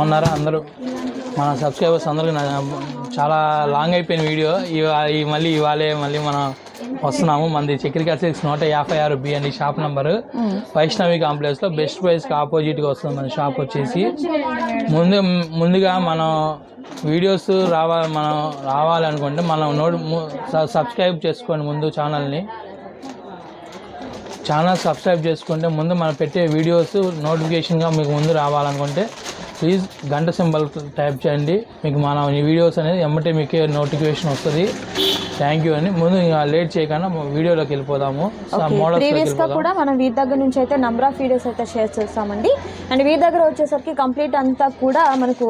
బాగున్నారా అందరూ? మన సబ్స్క్రైబర్స్ అందరికీ చాలా లాంగ్ అయిపోయిన వీడియో మళ్ళీ ఇవాళే మనం వస్తున్నాము. మనది చక్రికా సిల్క్స్ 156B అండి షాప్ నెంబరు. వైష్ణవి కాంప్లెక్స్లో బెస్ట్ ప్రైస్కి ఆపోజిట్గా వస్తుంది మన షాప్ వచ్చేసి. ముందుగా మనం వీడియోస్ రావాలనుకుంటే మనం సబ్స్క్రైబ్ చేసుకోండి. ముందు ఛానల్ సబ్స్క్రైబ్ చేసుకుంటే ముందు మనం పెట్టే వీడియోస్ నోటిఫికేషన్గా మీకు ముందు రావాలనుకుంటే ప్లీజ్ గంట సింబల్ టైప్ చేయండి. మీకు మన వీడియోస్ అనేది ఎమ్మటే మీకు నోటిఫికేషన్ వస్తుంది. థ్యాంక్ యూ అండి. ముందు లేట్ చేయకుండా వీడియోలోకి వెళ్ళిపోదాము. ప్రీవియస్గా కూడా మనం వీరి దగ్గర నుంచి అయితే నెంబర్ ఆఫ్ వీడియోస్ అయితే షేర్ చేస్తామండి. అండ్ వీరి దగ్గర వచ్చేసరికి కంప్లీట్ అంతా కూడా మనకు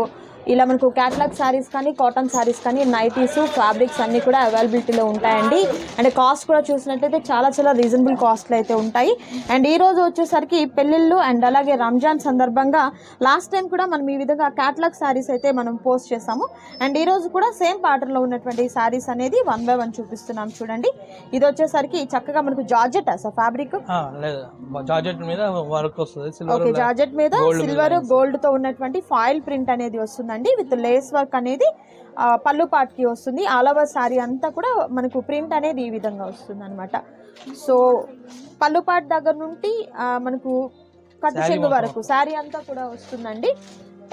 క్యాటలాగ్ శారీస్ కానీ, కాటన్ శారీస్ కానీ, నైటీస్, ఫ్యాబ్రిక్స్ అన్నీ కూడా అవైలబిలిటీలో ఉంటాయండి. అండ్ కాస్ట్ కూడా చూసినట్లయితే చాలా చాలా రీజనబుల్ కాస్ట్లు అయితే ఉంటాయి. అండ్ ఈ రోజు వచ్చేసరికి పెళ్ళిళ్ళు అండ్ అలాగే రంజాన్ సందర్భంగా లాస్ట్ టైం కూడా మనం ఈ విధంగా క్యాటలాగ్ శారీస్ అయితే మనం పోస్ట్ చేసాము. అండ్ ఈ రోజు కూడా సేమ్ ప్యాటర్న్లో ఉన్నటువంటి శారీస్ అనేది 1 by 1 చూపిస్తున్నాం. చూడండి, ఇది వచ్చేసరికి చక్కగా మనకు జార్జెట్ ఫ్యాబ్రిక్ జార్జెట్ మీద వర్క్ వస్తుంది. ఓకే, జార్జెట్ మీద సిల్వర్ గోల్డ్ తో ఉన్నటువంటి ఫాయిల్ ప్రింట్ అనేది వస్తుంది విత్ లేస్ వర్క్ అనేది పళ్ళు పాట్కి వస్తుంది. ఆల్ ఓవర్ శారీ అంతా కూడా మనకు ప్రింట్ అనేది ఈ విధంగా వస్తుంది అనమాట. సో పళ్ళు పాట్ దగ్గర నుండి మనకు కట్టు చెంగు వరకు శారీ అంతా కూడా వస్తుందండి.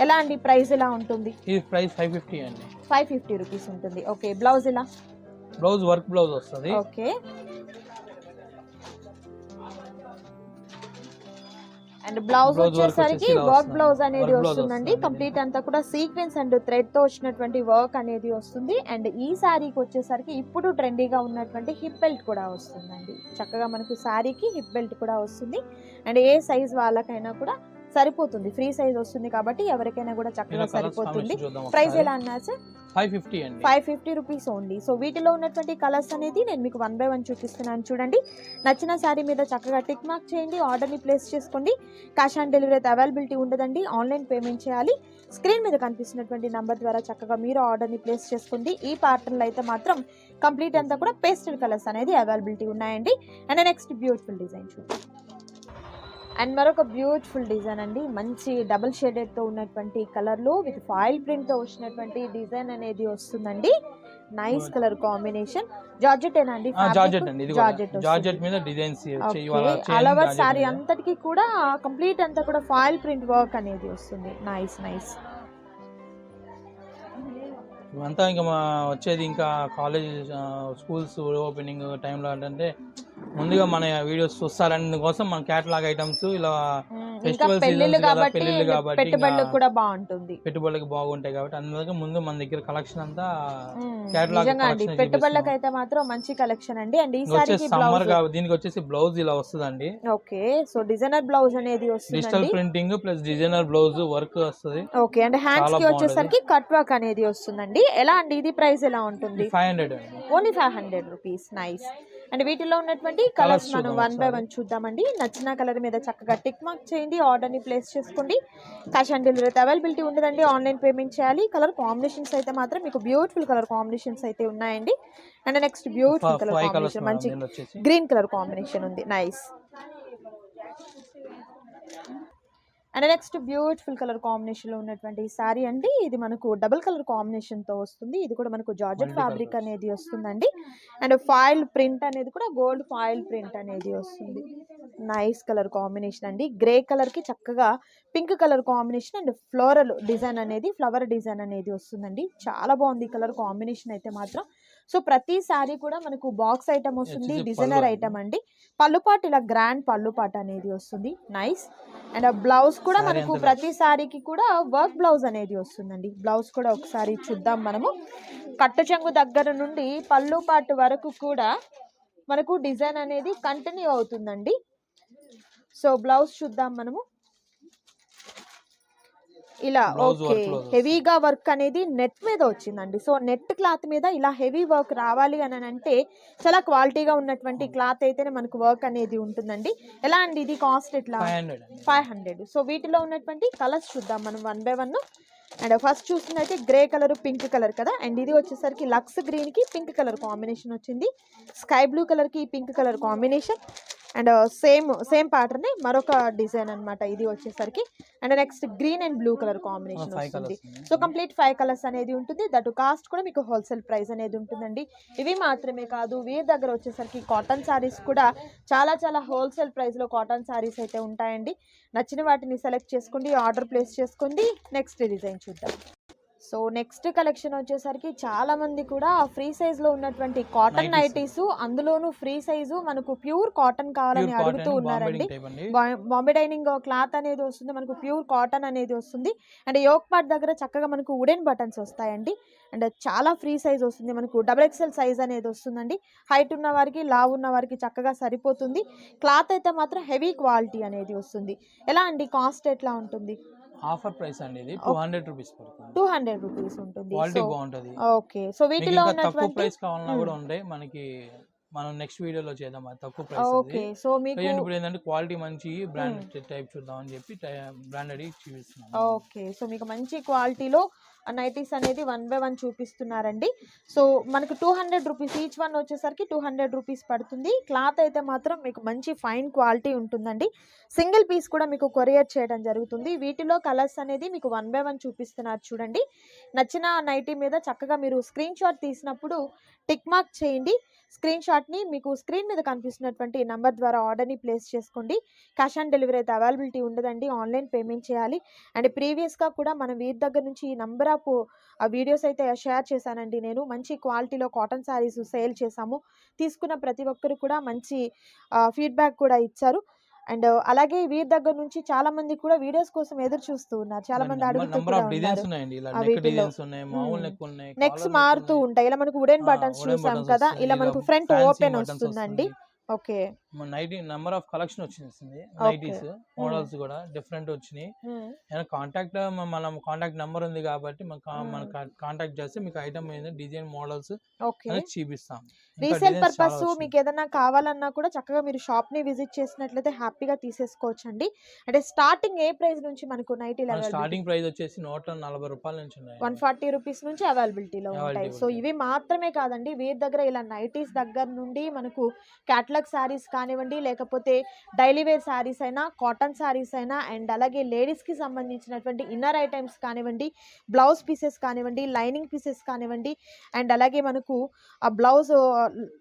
ఎలా అండి, ప్రైస్ ఎలా ఉంటుంది? ఈ ప్రైస్ 550 అండి. 550 రూపీస్ ఉంటుంది. ఓకే, బ్లౌజ్ ఎలా? బ్లౌజ్ వర్క్ బ్లౌజ్ వస్తుంది. ఓకే, అండ్ బ్లౌజ్ వచ్చేసరికి వర్క్ బ్లౌజ్ అనేది వస్తుందండి. కంప్లీట్ అంతా కూడా సీక్వెన్స్ అండ్ థ్రెడ్ తో వచ్చినటువంటి వర్క్ అనేది వస్తుంది. అండ్ ఈ శారీకి వచ్చేసరికి ఇప్పుడు ట్రెండీగా ఉన్నటువంటి హిప్ బెల్ట్ కూడా వస్తుందండి. చక్కగా మనకు శారీకి హిప్ బెల్ట్ కూడా వస్తుంది. అండ్ ఏ సైజ్ వాళ్ళకైనా కూడా సరిపోతుంది, ఫ్రీ సైజ్ వస్తుంది కాబట్టి ఎవరికైనా కూడా చక్కగా సరిపోతుంది. ప్రైస్ ఎలా అన్నారు సార్? 550 అండి. 550 రూపీస్ ఓన్లీ. సో వీటిలో ఉన్నటువంటి కలర్స్ అనేది నేను మీకు 1 by 1 చూపిస్తున్నాను. చూడండి, నచ్చిన శారీ మీద చక్కగా టిక్ మార్క్ చేయండి, ఆర్డర్ని ప్లేస్ చేసుకోండి. క్యాష్ ఆన్ డెలివరీ అయితే అవైలబిలిటీ ఉండదండి, ఆన్లైన్ పేమెంట్ చేయాలి. స్క్రీన్ మీద కనిపిస్తున్నటువంటి నంబర్ ద్వారా చక్కగా మీరు ఆర్డర్ని ప్లేస్ చేసుకోండి. ఈ ప్యాటర్న్లో అయితే మాత్రం కంప్లీట్ అంతా కూడా పేస్టల్ కలర్స్ అనేది అవైలబిలిటీ ఉన్నాయండి. అండ్ నెక్స్ట్ బ్యూటిఫుల్ డిజైన్ చూడండి. అండ్ మరొక బ్యూటిఫుల్ డిజైన్ అండి, మంచి డబుల్ షేడెడ్తో ఉన్నటువంటి కలర్లో విత్ ఫాయిల్ ప్రింట్తో వచ్చినటువంటి డిజైన్ అనేది వస్తుందండి. Nice colour combination. జార్జెట్ ఏనండి? జార్జెట్ మీద డిజైన్స్ ఆల్ ఓవర్ సారీ అంతటికి కూడా కంప్లీట్ అంతా కూడా ఫాయిల్ ప్రింట్ వర్క్ అనేది వస్తుంది. Nice nice. ఇవంతా ఇంకా వచ్చేది ఇంకా కాలేజ్ స్కూల్స్ ఓపెనింగ్ టైంలో అంటే ముందుగా మన వీడియోస్ చూస్తారని కోసం మన క్యాటలాగ్ ఐటమ్స్ ఇలా ఫెస్టివల్ పెళ్లిళ్ళు కాబట్టి పెట్టుబడులకు కూడా బాగుంటుంది, పెట్టుబడులకు బాగుంటాయి కాబట్టి అందుకే ముందు మన దగ్గర కలెక్షన్ అంతా పెట్టుబడులకు అయితే మాత్రం మంచి కలెక్షన్ అండి. అండ్ ఈసారి సమ్మర్ దీనికి వచ్చేసి బ్లౌజ్ ఇలా వస్తుందండి. ఓకే, సో డిజైనర్ బ్లౌజ్ అనేది వస్తుంది, digital printing plus designer blouse work వస్తుంది. ఓకే, అండ్ హ్యాండ్స్ కి వచ్చేసరికి కట్ వర్క్ అనేది వస్తుందండి. ఎలా అండి, ఇది ప్రైస్ ఎలా ఉంటుంది? 500 ఓన్లీ 500 రూపీస్. నైస్. అండ్ వీటిలో ఉన్నటువంటి కలర్స్ మనం 1 by 1 చూద్దామండి. నచ్చిన కలర్ మీద చక్కగా టిక్ మార్క్ చేయండి, ఆర్డర్ని ప్లేస్ చేసుకోండి. క్యాష్ ఆన్ డెలివరీ అయితే అవైలబిలిటీ ఉండదండి, ఆన్లైన్ పేమెంట్ చేయాలి. కలర్ కాంబినేషన్స్ అయితే మాత్రం మీకు బ్యూటిఫుల్ కలర్ కాంబినేషన్స్ అయితే ఉన్నాయండి. And next beautiful colour combination, మంచి గ్రీన్ కలర్ కాంబినేషన్ ఉంది. Nice. And next beautiful colour combination లో ఉన్నటువంటి శారీ అండి. ఇది మనకు డబుల్ కలర్ కాంబినేషన్ తో వస్తుంది. ఇది కూడా మనకు జార్జెట్ ఫ్యాబ్రిక్ అనేది వస్తుందండి. అండ్ ఫాయిల్ ప్రింట్ అనేది కూడా గోల్డ్ ఫాయిల్ ప్రింట్ అనేది వస్తుంది. నైస్ కలర్ కాంబినేషన్ అండి. గ్రే కలర్ కి చక్కగా pink colour combination and floral design అనేది, ఫ్లవర్ డిజైన్ అనేది వస్తుందండి. చాలా బాగుంది కలర్ కాంబినేషన్ అయితే మాత్రం. సో ప్రతి శారీ కూడా మనకు బాక్స్ ఐటమ్ వస్తుంది, డిజైనర్ ఐటమ్ అండి. పళ్ళుపాటు ఇలా గ్రాండ్ పళ్ళుపాటు అనేది వస్తుంది. నైస్. అండ్ బ్లౌజ్ కూడా మనకు ప్రతి శారీకి కూడా వర్క్ బ్లౌజ్ అనేది వస్తుందండి. బ్లౌజ్ కూడా ఒకసారి చూద్దాం మనము. కట్టు చెంగు దగ్గర నుండి పళ్ళు పాటు వరకు కూడా మనకు డిజైన్ అనేది కంటిన్యూ అవుతుందండి. సో బ్లౌజ్ చూద్దాం మనము. ఇలా ఓకే, హెవీగా వర్క్ అనేది నెట్ మీద వచ్చిందండి. సో నెట్ క్లాత్ మీద ఇలా హెవీ వర్క్ రావాలి అని అంటే చాలా క్వాలిటీగా ఉన్నటువంటి క్లాత్ అయితేనే మనకు వర్క్ అనేది ఉంటుందండి. ఎలా అండి, ఇది కాస్ట్ ఎట్లా? 500. సో వీటిలో ఉన్నటువంటి కలర్స్ చూద్దాం మనం 1 by 1. అండ్ ఫస్ట్ చూస్తున్నైతే గ్రే కలర్ పింక్ కలర్ కదా. అండ్ ఇది వచ్చేసరికి లక్స్ గ్రీన్ కి పింక్ కలర్ కాంబినేషన్ వచ్చింది. స్కై బ్లూ కలర్ కి pink colour combination. And same pattern మరొక డిజైన్ అన్నమాట ఇది వచ్చేసరికి. And next green and blue colour combination 5 వస్తుంది. కలర్స్ సో కంప్లీట్ 5 కలర్స్ అనేది ఉంటుంది. దట్ కాస్ట్ కూడా మీకు హోల్సేల్ ప్రైస్ అనేది ఉంటుందండి. ఇవి మాత్రమే కాదు, వీరి దగ్గర వచ్చేసరికి కాటన్ శారీస్ కూడా చాలా చాలా హోల్సేల్ ప్రైస్లో కాటన్ శారీస్ అయితే ఉంటాయండి. నచ్చిన వాటిని సెలెక్ట్ చేసుకోండి, ఆర్డర్ ప్లేస్ చేసుకోండి. నెక్స్ట్ డిజైన్ చూద్దాం. సో నెక్స్ట్ కలెక్షన్ వచ్చేసరికి చాలా మంది కూడా ఫ్రీ సైజ్ లో ఉన్నటువంటి కాటన్ నైటీస్, అందులోనూ ఫ్రీ సైజు మనకు ప్యూర్ కాటన్ కావాలని అడుగుతూ ఉన్నారండి. బాంబే డైనింగ్ క్లాత్ అనేది వస్తుంది, మనకు ప్యూర్ కాటన్ అనేది వస్తుంది. అండ్ యోక్ పార్ట్ దగ్గర చక్కగా మనకు వుడెన్ బటన్స్ వస్తాయండి. అండ్ చాలా ఫ్రీ సైజ్ వస్తుంది, మనకు XXL సైజ్ అనేది వస్తుందండి. హైట్ ఉన్న వారికి, లావ్ ఉన్న వారికి చక్కగా సరిపోతుంది. క్లాత్ అయితే మాత్రం హెవీ క్వాలిటీ అనేది వస్తుంది. ఎలా అండి, కాస్ట్ ఎట్లా ఉంటుంది? ఆఫర్ ప్రైస్ అండి, ఇది 200 రూపీస్ పడుతుంది. 200 రూపీస్ ఉంటుంది. క్వాలిటీ బాగుంటది. ఓకే, సో వీటిలో తక్కువ ప్రైస్ కావాలన్నా కూడా ఉంటాయి మనకి. మనం నెక్స్ట్ వీడియోలో చేద్దాం అది తక్కువ ప్రైస్. ఓకే, సో మీకు ఇప్పుడు ఏంటంటే క్వాలిటీ మంచి బ్రాండ్ టైప్ చూద్దాం అని చెప్పి బ్రాండెడ్ చూపిస్తున్నాం. ఓకే, సో మీకు మంచి క్వాలిటీలో నైటీస్ అనేది 1 by 1 చూపిస్తున్నారండి. సో మనకు 200 రూపీస్ ఈచ్ వన్ వచ్చేసరికి 200 రూపీస్ పడుతుంది. క్లాత్ అయితే మాత్రం మీకు మంచి ఫైన్ క్వాలిటీ ఉంటుందండి. సింగిల్ పీస్ కూడా మీకు కొరియర్ చేయడం జరుగుతుంది. వీటిలో కలర్స్ అనేది మీకు 1 by 1 చూపిస్తున్నారు చూడండి. నచ్చిన నైటీ మీద చక్కగా మీరు స్క్రీన్ షాట్ తీసినప్పుడు టిక్ మార్క్ చేయండి. స్క్రీన్ షాట్ని మీకు స్క్రీన్ మీద కనిపిస్తున్నటువంటి నంబర్ ద్వారా ఆర్డర్ని ప్లేస్ చేసుకోండి. క్యాష్ ఆన్ డెలివరీ అయితే అవైలబిలిటీ ఉండదండి, ఆన్లైన్ పేమెంట్ చేయాలి. అండ్ ప్రీవియస్గా కూడా మనం వీరి దగ్గర నుంచి నంబర్ ఆఫ్ వీడియోస్ అయితే షేర్ చేశానండి. నేను మంచి క్వాలిటీలో కాటన్ శారీస్ సేల్ చేశాము. తీసుకున్న ప్రతి ఒక్కరు కూడా మంచి ఫీడ్బ్యాక్ కూడా ఇచ్చారు. అండ్ అలాగే వీరి దగ్గర నుంచి చాలా మంది కూడా వీడియోస్ కోసం ఎదురు చూస్తూ ఉన్నారు. చాలా మంది అడుగుతూ కూడా నెక్స్ట్ మారుతూ ఉంటాయి. ఇలా మనకు వుడెన్ బటన్స్ చూసాం కదా, ఇలా మనకు ఫ్రంట్ ఓపెన్ వస్తుందండి. ఓకే, నెంబర్ ఆఫ్ కలెక్షన్ వచ్చింది. నైటీస్ మోడల్స్ కూడా డిఫరెంట్ వచ్చినాయి. కాంటాక్ట్ మనం కాంటాక్ట్ నెంబర్ ఉంది కాబట్టి మన కాంటాక్ట్ చేస్తే మీకు ఐటమ్ డిజైన్ మోడల్స్ చూపిస్తాం. రీసేల్ పర్పస్ మీకు ఏదైనా కావాలన్నా కూడా చక్కగా మీరు షాప్ ని విజిట్ చేసినట్లయితే హ్యాపీగా తీసేసుకోవచ్చు అండి. అంటే స్టార్టింగ్ ఏ ప్రైస్ నుంచి మనకు నైటీ స్టార్టింగ్ ప్రైస్ వచ్చేసి 140 రూపాయల నుంచి 140 రూపీస్ నుంచి అవైలబిలిటీలో ఉంటాయి. సో ఇవి మాత్రమే కాదండి, వీరి దగ్గర ఇలా నైటీస్ దగ్గర నుండి మనకు క్యాటలాగ్ శారీస్ కానివ్వండి, లేకపోతే డైలీ వేర్ శారీస్ అయినా, కాటన్ శారీస్ అయినా, అండ్ అలాగే లేడీస్కి సంబంధించినటువంటి ఇన్నర్ ఐటమ్స్ కానివ్వండి, బ్లౌజ్ పీసెస్ కానివ్వండి, లైనింగ్ పీసెస్ కానివ్వండి, అండ్ అలాగే మనకు ఆ బ్లౌజ్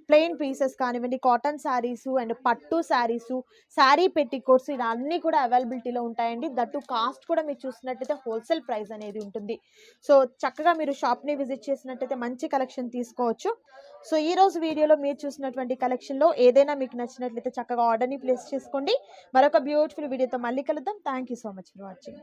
ప్లెయిన్ పీసెస్ కానివ్వండి, కాటన్ శారీసు అండ్ పట్టు శారీసు, శారీ పెట్టికోట్స్, ఇలా అన్నీ కూడా అవైలబిలిటీలో ఉంటాయండి. దట్టు కాస్ట్ కూడా మీరు చూసినట్టయితే హోల్సేల్ ప్రైస్ అనేది ఉంటుంది. సో చక్కగా మీరు షాప్ని విజిట్ చేసినట్టయితే మంచి కలెక్షన్ తీసుకోవచ్చు. సో ఈరోజు వీడియోలో మీరు చూసినటువంటి కలెక్షన్లో ఏదైనా మీకు నచ్చినట్లయితే చక్కగా ఆర్డర్ని ప్లేస్ చేసుకోండి. మరొక బ్యూటిఫుల్ వీడియోతో మళ్ళీ కలుద్దాం. Thank you so much for watching.